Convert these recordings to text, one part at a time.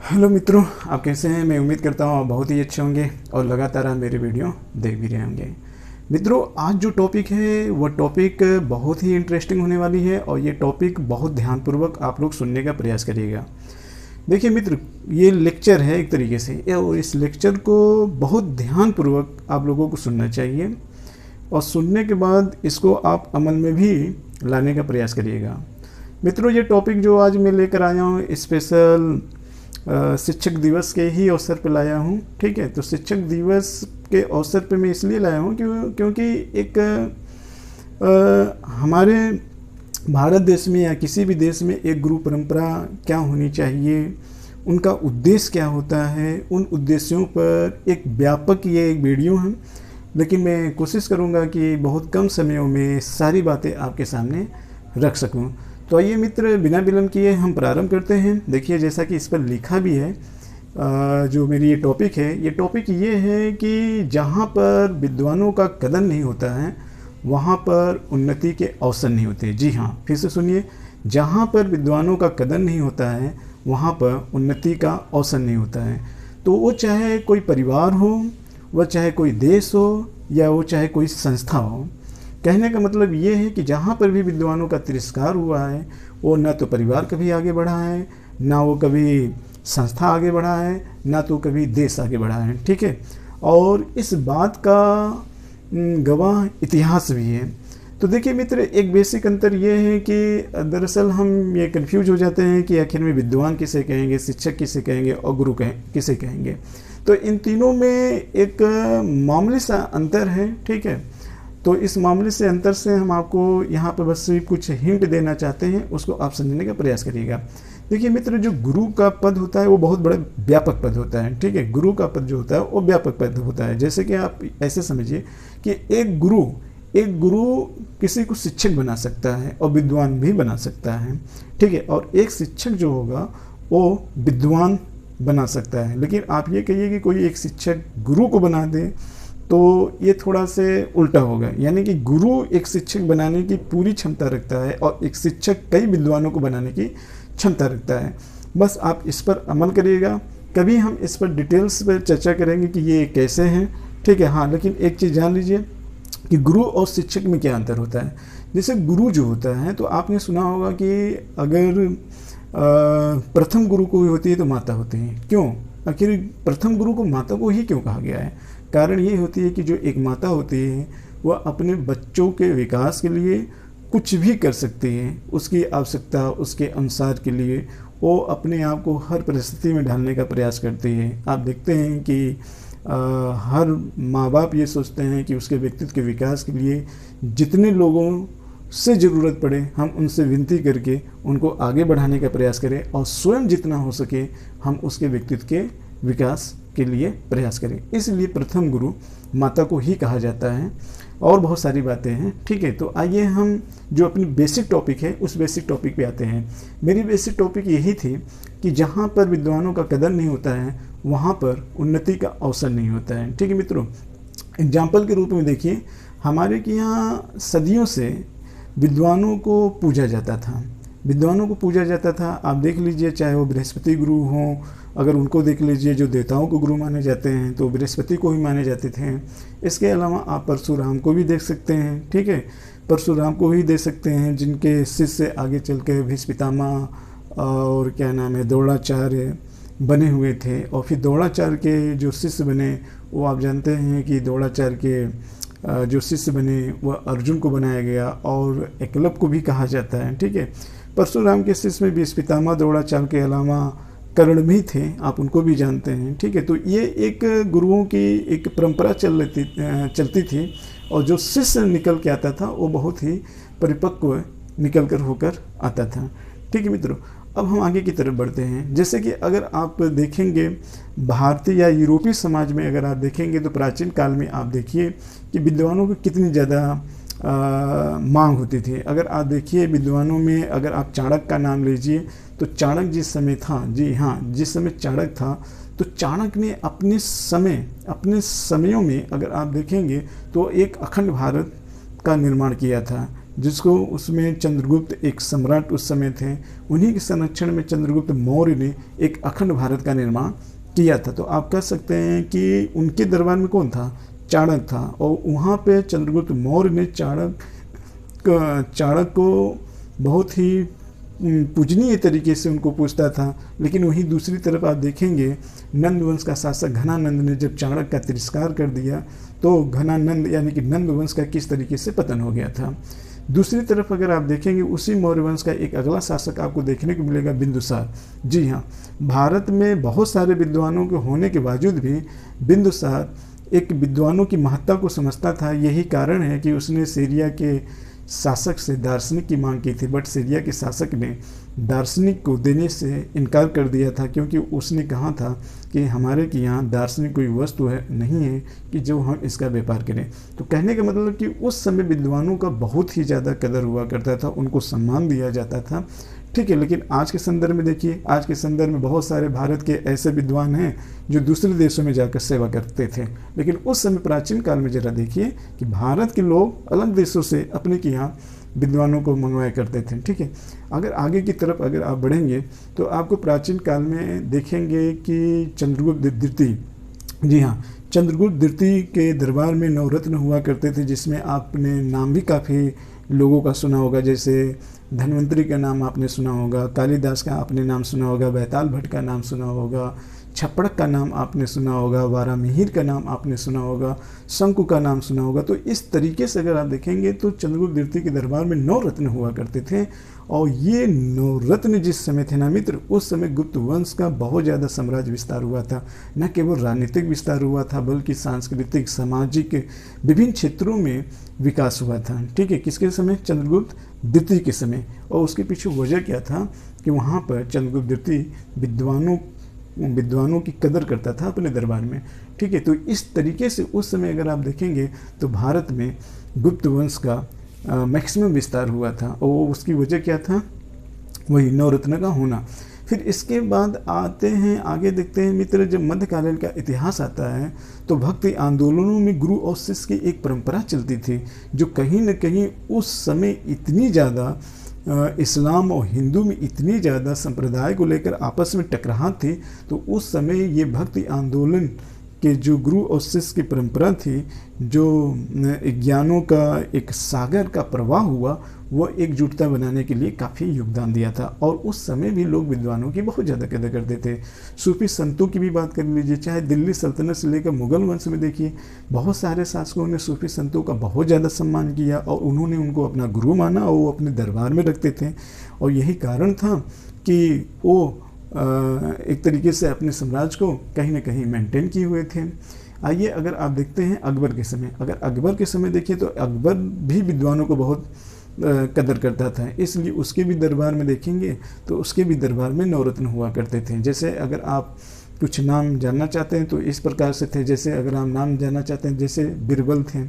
Hello मित्रों, आप कैसे हैं। मैं उम्मीद करता हूँ आप बहुत ही अच्छे होंगे और लगातार आप मेरे वीडियो देख भी रहे होंगे। मित्रों, आज जो टॉपिक है वो टॉपिक बहुत ही इंटरेस्टिंग होने वाली है और ये टॉपिक बहुत ध्यानपूर्वक आप लोग सुनने का प्रयास करिएगा। देखिए मित्र, ये लेक्चर है एक तरीके से, और इस लेक्चर को बहुत ध्यानपूर्वक आप लोगों को सुनना चाहिए और सुनने के बाद इसको आप अमल में भी लाने का प्रयास करिएगा। मित्रों, ये टॉपिक जो आज मैं लेकर आया हूँ स्पेशल शिक्षक दिवस के ही अवसर पर लाया हूँ। ठीक है, तो शिक्षक दिवस के अवसर पर मैं इसलिए लाया हूँ क्योंकि एक हमारे भारत देश में या किसी भी देश में एक गुरु परंपरा क्या होनी चाहिए, उनका उद्देश्य क्या होता है, उन उद्देश्यों पर एक व्यापक ये एक वीडियो है। लेकिन मैं कोशिश करूँगा कि बहुत कम समयों में सारी बातें आपके सामने रख सकूँ। तो आइए मित्र, बिना विलंब किए हम प्रारंभ करते हैं। देखिए, जैसा कि इस पर लिखा भी है, जो मेरी ये टॉपिक है, ये टॉपिक ये है कि जहाँ पर विद्वानों का कदर नहीं होता है वहाँ पर उन्नति के अवसर नहीं होते। जी हाँ, फिर से सुनिए, जहाँ पर विद्वानों का कदर नहीं होता है वहाँ पर उन्नति का अवसर नहीं होता है। तो वो चाहे कोई परिवार हो, वह चाहे कोई देश हो, या वो चाहे कोई संस्था हो। कहने का मतलब ये है कि जहाँ पर भी विद्वानों का तिरस्कार हुआ है, वो ना तो परिवार कभी आगे बढ़ा है, ना वो कभी संस्था आगे बढ़ा है, ना तो कभी देश आगे बढ़ा है। ठीक है, और इस बात का गवाह इतिहास भी है। तो देखिए मित्र, एक बेसिक अंतर ये है कि दरअसल हम ये कंफ्यूज हो जाते हैं कि आखिर में विद्वान किसे कहेंगे, शिक्षक किसे कहेंगे और गुरु किसे कहेंगे। तो इन तीनों में एक मामूली सा अंतर है। ठीक है, तो इस मामले से अंतर से हम आपको यहाँ पर बस कुछ हिंट देना चाहते हैं, उसको आप समझने का प्रयास करिएगा। देखिए मित्र, जो गुरु का पद होता है वो बहुत बड़ा व्यापक पद होता है। ठीक है, गुरु का पद जो होता है वो व्यापक पद होता है। जैसे कि आप ऐसे समझिए कि एक गुरु किसी को शिक्षक बना सकता है और विद्वान भी बना सकता है। ठीक है, और एक शिक्षक जो होगा वो विद्वान बना सकता है। लेकिन आप ये कहिए कि कोई एक शिक्षक गुरु को बना दे तो ये थोड़ा से उल्टा होगा। यानी कि गुरु एक शिक्षक बनाने की पूरी क्षमता रखता है और एक शिक्षक कई विद्वानों को बनाने की क्षमता रखता है। बस आप इस पर अमल करिएगा। कभी हम इस पर डिटेल्स पर चर्चा करेंगे कि ये कैसे हैं। ठीक है, हाँ, लेकिन एक चीज़ जान लीजिए कि गुरु और शिक्षक में क्या अंतर होता है। जैसे गुरु जो होता है, तो आपने सुना होगा कि अगर प्रथम गुरु कोई होती है तो माता होती है। क्यों? आखिर प्रथम गुरु को माता को ही क्यों कहा गया है? कारण ये होती है कि जो एक माता होती है वह अपने बच्चों के विकास के लिए कुछ भी कर सकती है। उसकी आवश्यकता, उसके अनुसार के लिए वो अपने आप को हर परिस्थिति में ढालने का प्रयास करती है। आप देखते हैं कि हर माँ बाप ये सोचते हैं कि उसके व्यक्तित्व के विकास के लिए जितने लोगों से ज़रूरत पड़े हम उनसे विनती करके उनको आगे बढ़ाने का प्रयास करें, और स्वयं जितना हो सके हम उसके व्यक्तित्व के विकास के लिए प्रयास करें। इसलिए प्रथम गुरु माता को ही कहा जाता है। और बहुत सारी बातें हैं। ठीक है, तो आइए हम जो अपनी बेसिक टॉपिक है उस बेसिक टॉपिक पे आते हैं। मेरी बेसिक टॉपिक यही थी कि जहाँ पर विद्वानों का कदर नहीं होता है वहाँ पर उन्नति का अवसर नहीं होता है। ठीक है मित्रों, एग्जाम्पल के रूप में देखिए, हमारे के यहाँ सदियों से विद्वानों को पूजा जाता था। विद्वानों को पूजा जाता था। आप देख लीजिए, चाहे वो बृहस्पति गुरु हों, अगर उनको देख लीजिए, जो देवताओं को गुरु माने जाते हैं तो बृहस्पति को ही माने जाते थे। इसके अलावा आप परशुराम को भी देख सकते हैं। ठीक है, परशुराम को ही देख सकते हैं, जिनके शिष्य आगे चल के भीष्म पितामह और क्या नाम है द्रोणाचार्य बने हुए थे। और फिर द्रोणाचार्य के जो शिष्य बने वो आप जानते हैं कि द्रोणाचार्य के जो शिष्य बने वह अर्जुन को बनाया गया और एकलव्य को भी कहा जाता है। ठीक है, परशुराम के शिष्य में भीष्म पितामह द्रोणाचार्य के अलावा कर्ण भी थे, आप उनको भी जानते हैं। ठीक है, तो ये एक गुरुओं की एक परंपरा चलती थी, और जो शिष्य निकल के आता था वो बहुत ही परिपक्व निकल कर होकर आता था। ठीक है मित्रों, अब हम आगे की तरफ बढ़ते हैं। जैसे कि अगर आप देखेंगे भारतीय या यूरोपीय समाज में अगर आप देखेंगे तो प्राचीन काल में आप देखिए कि विद्वानों की कितनी ज़्यादा मांग होती थी। अगर आप देखिए विद्वानों में, अगर आप चाणक्य का नाम लीजिए तो चाणक्य जिस समय था, जी हाँ, जिस समय चाणक्य था तो चाणक्य ने अपने समयों में अगर आप देखेंगे तो एक अखंड भारत का निर्माण किया था। जिसको उसमें चंद्रगुप्त एक सम्राट उस समय थे, उन्हीं के संरक्षण में चंद्रगुप्त मौर्य ने एक अखंड भारत का निर्माण किया था। तो आप कह सकते हैं कि उनके दरबार में कौन था? चाणक्य था। और वहाँ पे चंद्रगुप्त मौर्य ने चाणक्य को बहुत ही पूजनीय तरीके से उनको पूछता था। लेकिन वहीं दूसरी तरफ आप देखेंगे नंद वंश का शासक घनानंद ने जब चाणक्य का तिरस्कार कर दिया तो घनानंद यानी कि नंद वंश का किस तरीके से पतन हो गया था। दूसरी तरफ अगर आप देखेंगे उसी मौर्य वंश का एक अगला शासक आपको देखने को मिलेगा, बिंदुसार। जी हाँ, भारत में बहुत सारे विद्वानों के होने के बावजूद भी बिंदुसार एक विद्वानों की महत्ता को समझता था। यही कारण है कि उसने सीरिया के शासक से दार्शनिक की मांग की थी, बट सीरिया के शासक ने दार्शनिक को देने से इनकार कर दिया था, क्योंकि उसने कहा था कि हमारे के यहाँ दार्शनिक कोई वस्तु है नहीं है कि जो हम इसका व्यापार करें। तो कहने का मतलब कि उस समय विद्वानों का बहुत ही ज़्यादा कदर हुआ करता था, उनको सम्मान दिया जाता था। ठीक है, लेकिन आज के संदर्भ में देखिए, आज के संदर्भ में बहुत सारे भारत के ऐसे विद्वान हैं जो दूसरे देशों में जाकर सेवा करते थे। लेकिन उस समय प्राचीन काल में जरा देखिए कि भारत के लोग अलग देशों से अपने के यहाँ विद्वानों को मंगवाया करते थे। ठीक है, अगर आगे की तरफ अगर आप बढ़ेंगे तो आपको प्राचीन काल में देखेंगे कि चंद्रगुप्त द्वितीय, जी हाँ, चंद्रगुप्त द्वितीय के दरबार में नवरत्न हुआ करते थे, जिसमें आपने नाम भी काफ़ी लोगों का सुना होगा। जैसे धन्वंतरी का नाम आपने सुना होगा, कालिदास का आपने नाम सुना होगा, बैताल भट्ट का नाम सुना होगा, छप्पड़क का नाम आपने सुना होगा, वारामिहिर का नाम आपने सुना होगा, शंकु का नाम सुना होगा। तो इस तरीके से अगर आप देखेंगे तो चंद्रगुप्त द्वितीय के दरबार में 9 रत्न हुआ करते थे। और ये 9 रत्न जिस समय थे ना मित्र, उस समय गुप्त वंश का बहुत ज़्यादा साम्राज्य विस्तार हुआ था। न केवल राजनीतिक विस्तार हुआ था बल्कि सांस्कृतिक, सामाजिक विभिन्न क्षेत्रों में विकास हुआ था। ठीक है, किसके समय? चंद्रगुप्त द्वितीय के समय। और उसके पीछे वजह क्या था कि वहाँ पर चंद्रगुप्त द्वितीय विद्वानों की कदर करता था अपने दरबार में। ठीक है, तो इस तरीके से उस समय अगर आप देखेंगे तो भारत में गुप्त वंश का मैक्सिमम विस्तार हुआ था। और उसकी वजह क्या था? वही 9 रत्न का होना। फिर इसके बाद आते हैं, आगे देखते हैं मित्र, जब मध्यकालीन का इतिहास आता है तो भक्ति आंदोलनों में गुरु और शिष्य की एक परंपरा चलती थी, जो कहीं न कहीं उस समय इतनी ज़्यादा इस्लाम और हिंदू में इतनी ज़्यादा संप्रदाय को लेकर आपस में टकराहट थी। तो उस समय ये भक्ति आंदोलन के जो गुरु और शिष्य की परंपरा थी, जो ज्ञानों का एक सागर का प्रवाह हुआ, वो एकजुटता बनाने के लिए काफ़ी योगदान दिया था। और उस समय भी लोग विद्वानों की बहुत ज़्यादा कदर करते थे। सूफी संतों की भी बात कर लीजिए, चाहे दिल्ली सल्तनत से लेकर मुगल वंश में देखिए, बहुत सारे शासकों ने सूफी संतों का बहुत ज़्यादा सम्मान किया और उन्होंने उनको अपना गुरु माना और वो अपने दरबार में रखते थे। और यही कारण था कि वो एक तरीके से अपने साम्राज्य को कहीं ना कहीं मेंटेन किए हुए थे। आइए अगर आप देखते हैं अकबर के समय, अगर अकबर के समय देखिए तो अकबर भी विद्वानों को बहुत कदर करता था, इसलिए उसके भी दरबार में देखेंगे तो उसके भी दरबार में 9 रत्न हुआ करते थे। जैसे अगर आप कुछ नाम जानना चाहते हैं तो इस प्रकार से थे। जैसे अगर आप नाम जानना चाहते हैं, जैसे बिरबल थे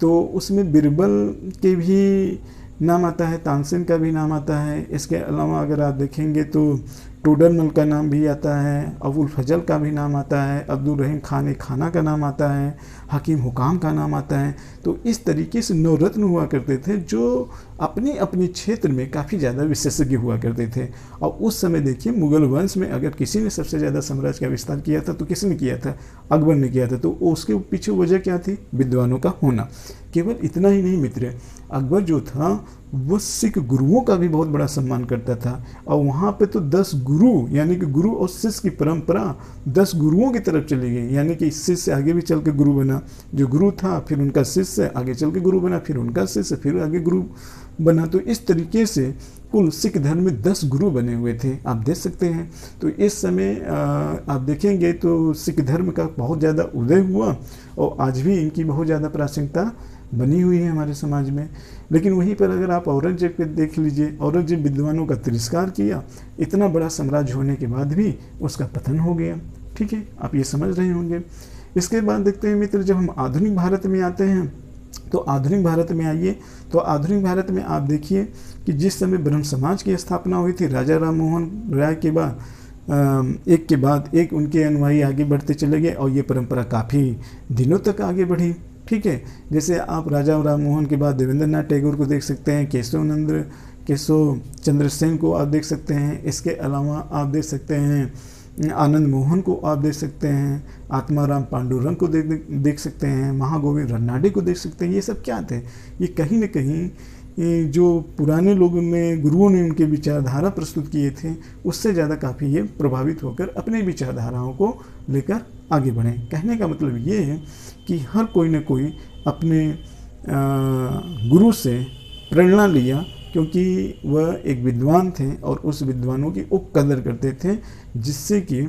तो उसमें बिरबल के भी नाम आता है, तानसेन का भी नाम आता है। इसके अलावा अगर आप देखेंगे तो टोडरमल का नाम भी आता है, अबुल फजल का भी नाम आता है, अब्दुल रहीम खान खाना का नाम आता है, हकीम हुकाम का नाम आता है। तो इस तरीके से 9 रत्न हुआ करते थे जो अपने अपने क्षेत्र में काफ़ी ज़्यादा विशेषज्ञ हुआ करते थे। और उस समय देखिए मुगल वंश में अगर किसी ने सबसे ज़्यादा साम्राज्य का विस्तार किया था तो किसने किया था? अकबर ने किया था। तो उसके पीछे वजह क्या थी? विद्वानों का होना। केवल इतना ही नहीं मित्र, अकबर जो था वो सिख गुरुओं का भी बहुत बड़ा सम्मान करता था। और वहाँ पे तो 10 गुरु यानी कि गुरु और शिष्य की परंपरा 10 गुरुओं की तरफ चली गई। यानी कि शिष्य आगे भी चल के गुरु बना, जो गुरु था फिर उनका शिष्य आगे चल के गुरु बना, फिर उनका शिष्य फिर आगे गुरु बना। तो इस तरीके से कुल सिख धर्म में 10 गुरु बने हुए थे, आप देख सकते हैं। तो इस समय आप देखेंगे तो सिख धर्म का बहुत ज़्यादा उदय हुआ और आज भी इनकी बहुत ज़्यादा प्रासंगिकता बनी हुई है हमारे समाज में। लेकिन वहीं पर अगर आप औरंगजेब को देख लीजिए, औरंगजेब विद्वानों का तिरस्कार किया, इतना बड़ा साम्राज्य होने के बाद भी उसका पतन हो गया। ठीक है, आप ये समझ रहे होंगे। इसके बाद देखते हैं मित्र, जब हम आधुनिक भारत में आते हैं तो आधुनिक भारत में आइए तो आधुनिक भारत में आप देखिए कि जिस समय ब्रह्म समाज की स्थापना हुई थी, राजा राम मोहन राय के बाद एक के बाद एक उनके अनुयायी आगे बढ़ते चले गए और ये परंपरा काफ़ी दिनों तक आगे बढ़ी। ठीक है। जैसे आप राजा राम मोहन के बाद देवेंद्र नाथ टैगोर को देख सकते हैं, केशव चंद्र सेन को आप देख सकते हैं। इसके अलावा आप देख सकते हैं आनंद मोहन को आप देख सकते हैं, आत्माराम पांडुरंग को देख सकते हैं, महागोविंद रन्नाडे को देख सकते हैं। ये सब क्या थे? ये कहीं न कहीं जो पुराने लोगों ने, गुरुओं ने उनके विचारधारा प्रस्तुत किए थे, उससे ज़्यादा काफ़ी ये प्रभावित होकर अपने विचारधाराओं को लेकर आगे बढ़े। कहने का मतलब ये है कि हर कोई न कोई अपने गुरु से प्रेरणा लिया, क्योंकि वह एक विद्वान थे और उस विद्वानों की वो कदर करते थे, जिससे कि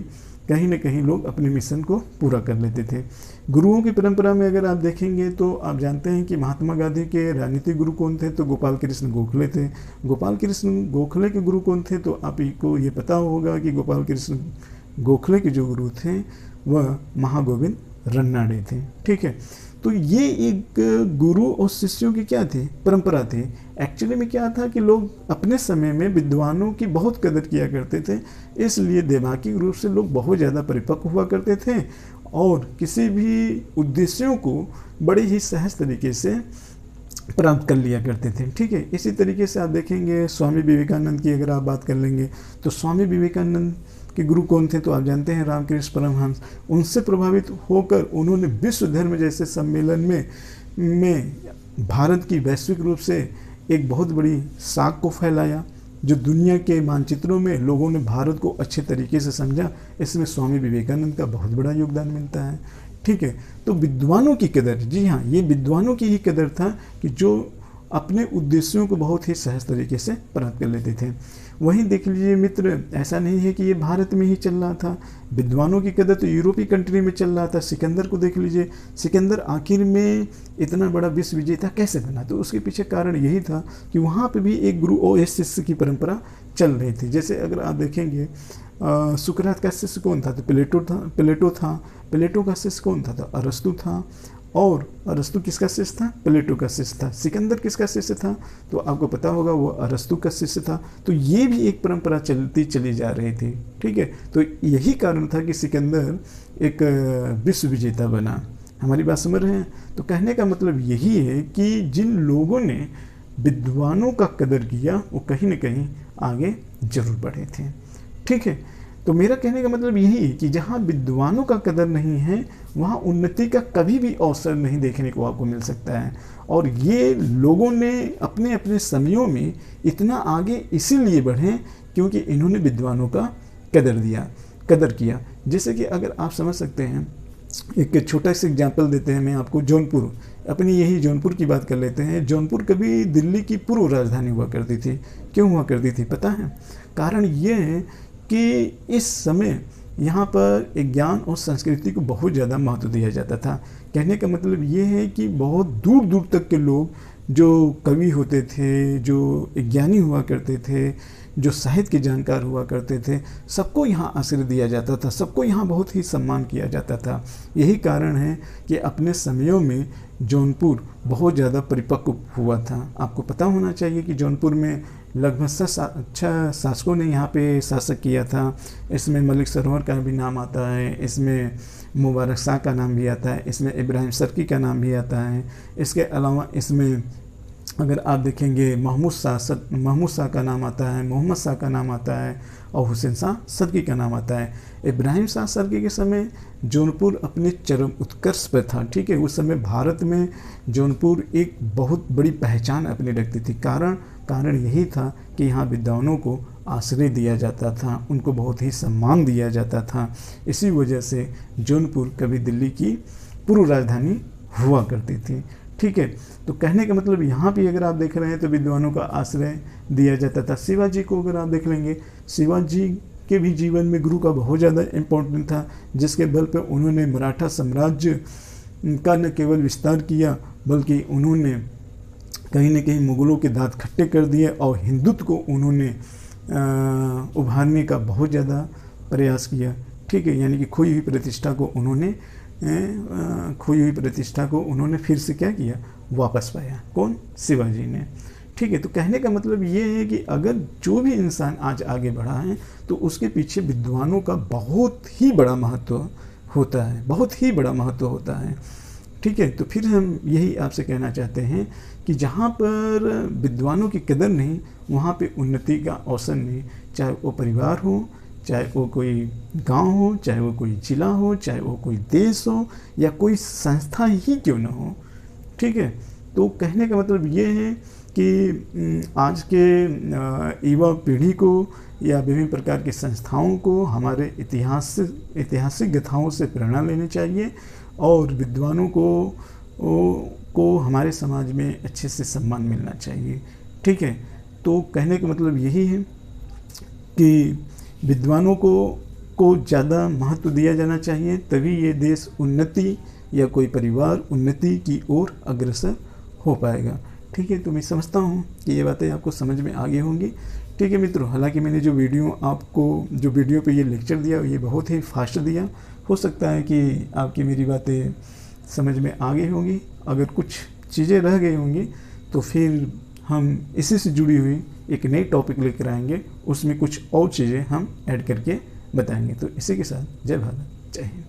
कहीं न कहीं लोग अपने मिशन को पूरा कर लेते थे। गुरुओं की परंपरा में अगर आप देखेंगे तो आप जानते हैं कि महात्मा गांधी के राजनीतिक गुरु कौन थे? तो गोपाल कृष्ण गोखले थे। गोपाल कृष्ण गोखले के गुरु कौन थे? तो आप को ये पता होगा कि गोपाल कृष्ण गोखले के जो गुरु थे वह महागोविंद रन्नाडे थे। ठीक है, तो ये एक गुरु और शिष्यों की क्या थी? परंपरा थी। एक्चुअली में क्या था कि लोग अपने समय में विद्वानों की बहुत कदर किया करते थे, इसलिए दैवाकिक रूप से लोग बहुत ज़्यादा परिपक्व हुआ करते थे और किसी भी उद्देश्यों को बड़े ही सहज तरीके से प्राप्त कर लिया करते थे। ठीक है, इसी तरीके से आप देखेंगे स्वामी विवेकानंद की अगर आप बात कर लेंगे तो स्वामी विवेकानंद के गुरु कौन थे? तो आप जानते हैं रामकृष्ण परमहंस। उनसे प्रभावित होकर उन्होंने विश्व धर्म जैसे सम्मेलन में भारत की वैश्विक रूप से एक बहुत बड़ी साख को फैलाया, जो दुनिया के मानचित्रों में लोगों ने भारत को अच्छे तरीके से समझा। इसमें स्वामी विवेकानंद का बहुत बड़ा योगदान मिलता है। ठीक है, तो विद्वानों की कदर, जी हाँ, ये विद्वानों की ही कदर था कि जो अपने उद्देश्यों को बहुत ही सहज तरीके से प्राप्त कर लेते थे। वहीं देख लीजिए मित्र, ऐसा नहीं है कि ये भारत में ही चल रहा था। विद्वानों की कदर तो यूरोपीय कंट्री में चल रहा था। सिकंदर को देख लीजिए, सिकंदर आखिर में इतना बड़ा विश्व विजेता कैसे बना? तो उसके पीछे कारण यही था कि वहाँ पे भी एक गुरु और शिष्य की परंपरा चल रही थी। जैसे अगर आप देखेंगे सुकरात का शिष्य कौन था? तो प्लेटो था। प्लेटो का शिष्य कौन था? तो अरस्तु था। और अरस्तु किसका शिष्य था? प्लेटो का शिष्य था। सिकंदर किसका शिष्य था? तो आपको पता होगा वो अरस्तु का शिष्य था। तो ये भी एक परंपरा चलती चली जा रही थी। ठीक है, तो यही कारण था कि सिकंदर एक विश्व विजेता बना। हमारी बात समझ रहे हैं? तो कहने का मतलब यही है कि जिन लोगों ने विद्वानों का कदर किया वो कहीं न कहीं आगे जरूर बढ़े थे। ठीक है, तो मेरा कहने का मतलब यही है कि जहाँ विद्वानों का कदर नहीं है वहाँ उन्नति का कभी भी अवसर नहीं देखने को आपको मिल सकता है। और ये लोगों ने अपने अपने समयों में इतना आगे इसीलिए बढ़े क्योंकि इन्होंने विद्वानों का कदर किया। जैसे कि अगर आप समझ सकते हैं, एक छोटा सा एग्जाम्पल देते हैं मैं आपको। जौनपुर, अपनी यही जौनपुर की बात कर लेते हैं। जौनपुर कभी दिल्ली की पूर्व राजधानी हुआ करती थी। क्यों हुआ करती थी पता है? कारण ये है कि इस समय यहाँ पर ज्ञान और संस्कृति को बहुत ज़्यादा महत्व दिया जाता था। कहने का मतलब ये है कि बहुत दूर दूर तक के लोग जो कवि होते थे, जो ज्ञानी हुआ करते थे, जो साहित्य के जानकार हुआ करते थे, सबको यहाँ आश्रय दिया जाता था, सबको यहाँ बहुत ही सम्मान किया जाता था। यही कारण है कि अपने समयों में जौनपुर बहुत ज़्यादा परिपक्व हुआ था। आपको पता होना चाहिए कि जौनपुर में लगभग 6 शासकों ने यहाँ पे शासक किया था। इसमें मलिक सरोवर का भी नाम आता है, इसमें मुबारक शाह का नाम भी आता है, इसमें इब्राहिम सर्की का नाम भी आता है। इसके अलावा इसमें अगर आप देखेंगे महमूद शाह का नाम आता है, मोहम्मद शाह का नाम आता है और हुसैन शाह सर्की का नाम आता है। इब्राहिम शाह सर्की के समय जौनपुर अपने चरम उत्कर्ष पर था। ठीक है, उस समय भारत में जौनपुर एक बहुत बड़ी पहचान अपनी रखती थी। कारण यही था कि यहाँ विद्वानों को आश्रय दिया जाता था, उनको बहुत ही सम्मान दिया जाता था। इसी वजह से जौनपुर कभी दिल्ली की पूर्व राजधानी हुआ करती थी। ठीक है, तो कहने का मतलब यहाँ भी अगर आप देख रहे हैं तो विद्वानों का आश्रय दिया जाता था। शिवाजी को अगर आप देख लेंगे, शिवाजी के भी जीवन में गुरु का बहुत ज़्यादा इम्पोर्टेंट था, जिसके बल पर उन्होंने मराठा साम्राज्य का न केवल विस्तार किया बल्कि उन्होंने कहीं न कहीं मुग़लों के दांत खट्टे कर दिए और हिंदुत्व को उन्होंने उभारने का बहुत ज़्यादा प्रयास किया। ठीक है, यानी कि खोई हुई प्रतिष्ठा को उन्होंने फिर से क्या किया? वापस पाया। कौन? शिवाजी ने। ठीक है, तो कहने का मतलब ये है कि अगर जो भी इंसान आज आगे बढ़ा है तो उसके पीछे विद्वानों का बहुत ही बड़ा महत्व होता है, बहुत ही बड़ा महत्व होता है। ठीक है, तो फिर हम यही आपसे कहना चाहते हैं कि जहाँ पर विद्वानों की कदर नहीं, वहाँ पे उन्नति का अवसर नहीं, चाहे वो परिवार हो, चाहे वो कोई गांव हो, चाहे वो कोई जिला हो, चाहे वो कोई देश हो, या कोई संस्था ही क्यों ना हो। ठीक है, तो कहने का मतलब ये है कि आज के युवा पीढ़ी को या विभिन्न प्रकार की संस्थाओं को हमारे ऐतिहासिक गाथाओं से प्रेरणा लेनी चाहिए, और विद्वानों को हमारे समाज में अच्छे से सम्मान मिलना चाहिए। ठीक है, तो कहने का मतलब यही है कि विद्वानों को ज़्यादा महत्व दिया जाना चाहिए, तभी ये देश उन्नति या कोई परिवार उन्नति की ओर अग्रसर हो पाएगा। ठीक है, तो मैं समझता हूँ कि ये बातें आपको समझ में आ गई होंगी। ठीक है मित्रों, हालांकि मैंने जो वीडियो पे ये लेक्चर दिया ये बहुत ही फास्ट दिया, हो सकता है कि आपकी मेरी बातें समझ में आ गई होंगी। अगर कुछ चीज़ें रह गई होंगी तो फिर हम इसी से जुड़ी हुई एक नई टॉपिक लेकर आएंगे, उसमें कुछ और चीज़ें हम ऐड करके बताएंगे। तो इसी के साथ जय भारत, जय हिंद।